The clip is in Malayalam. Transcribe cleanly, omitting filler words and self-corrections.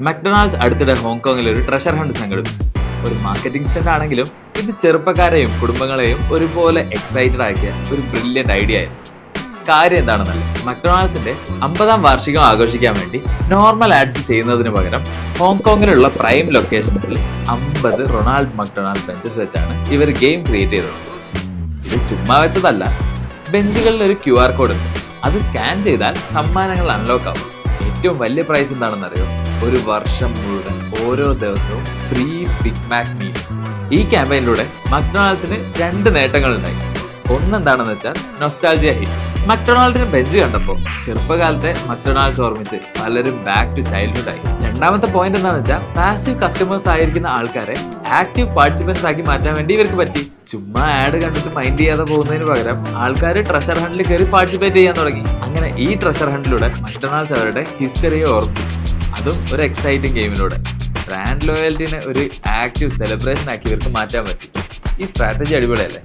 മക്ഡൊണാൾഡ്സ് അടുത്തിടെ ഹോങ്കോങ്ങിൽ ഒരു ട്രഷർ ഹണ്ട് സംഘടിപ്പിച്ചു. ഒരു മാർക്കറ്റിംഗ് സ്റ്റണ്ട് ആണെങ്കിലും ഇത് ചെറുപ്പക്കാരെയും കുടുംബങ്ങളെയും ഒരുപോലെ എക്സൈറ്റഡ് ആക്കിയ ഒരു ബ്രില്യന്റ് ഐഡിയ ആയിരുന്നു. കാര്യം എന്താണെന്നല്ലേ, മക്ഡൊണാൾഡ്സിന്റെ 50ാം വാർഷികം ആഘോഷിക്കാൻ വേണ്ടി നോർമൽ ആഡ്സ് ചെയ്യുന്നതിന് പകരം ഹോങ്കോങ്ങിലുള്ള പ്രൈം ലൊക്കേഷൻസിൽ 50 റൊണാൾഡ് മക്ഡൊണാൾഡ് ബെഞ്ചസ് വെച്ചാണ് ഇവർ ഗെയിം ക്രിയേറ്റ് ചെയ്തത്. ഇത് ചുമ്മാ വെച്ചതല്ല. ബെഞ്ചുകളിൽ ഒരു QR കോഡ് ഉണ്ട്. അത് സ്കാൻ ചെയ്താൽ സമ്മാനങ്ങൾ അൺലോക്ക് ആവും. ഏറ്റവും വലിയ പ്രൈസ് എന്താണെന്നറിയോ? ഒരു വർഷം മുഴുവൻ ഓരോ ദിവസവും ഫ്രീ ബിഗ് മാക് മീൽ. ഈ ക്യാമ്പയിനിലൂടെ മക്ഡൊണാൾഡ്സിന് 2 നേട്ടങ്ങളുണ്ടായി. ഒന്നെന്താണെന്ന് വെച്ചാൽ നൊസ്റ്റാൾജിയ ഹിറ്റ്. മക്ഡൊണാൾഡിന് ബെഞ്ച് കണ്ടപ്പോൾ ചെറുപ്പകാലത്തെ മക്ഡൊണാൾഡ്സ് ഓർമ്മിച്ച് പലരും ബാക്ക് ടു ചൈൽഡ്ഹുഡ് ആയി. രണ്ടാമത്തെ പോയിന്റ് എന്താണെന്ന് വെച്ചാൽ പാസീവ് കസ്റ്റമേഴ്സ് ആയിരിക്കുന്ന ആൾക്കാരെ ആക്റ്റീവ് പാർട്ടിസിപ്പൻസ് ആക്കി മാറ്റാൻ വേണ്ടി ഇവർക്ക് പറ്റി. ചുമ്മാ ആഡ് കണ്ടിട്ട് മൈൻഡ് ചെയ്യാതെ പോകുന്നതിന് പകരം ആൾക്കാർ ട്രഷർ ഹണ്ടിൽ കയറി പാർട്ടിസിപ്പേറ്റ് ചെയ്യാൻ തുടങ്ങി. അങ്ങനെ ഈ ട്രഷർ ഹണ്ടിലൂടെ മക്ഡൊണാൾഡ്സ് അവരുടെ ഹിസ്റ്ററിയെ ഓർമ്മിച്ചു. അതും ഒരു എക്സൈറ്റിംഗ് ഗെയിമിലൂടെ. ബ്രാൻഡ് ലോയൽറ്റിനെ ഒരു ആക്റ്റീവ് സെലിബ്രേഷൻ ആക്കി ഇവർക്ക് മാറ്റാൻ പറ്റി. ഈ സ്ട്രാറ്റജി അടിപൊളിയല്ലേ?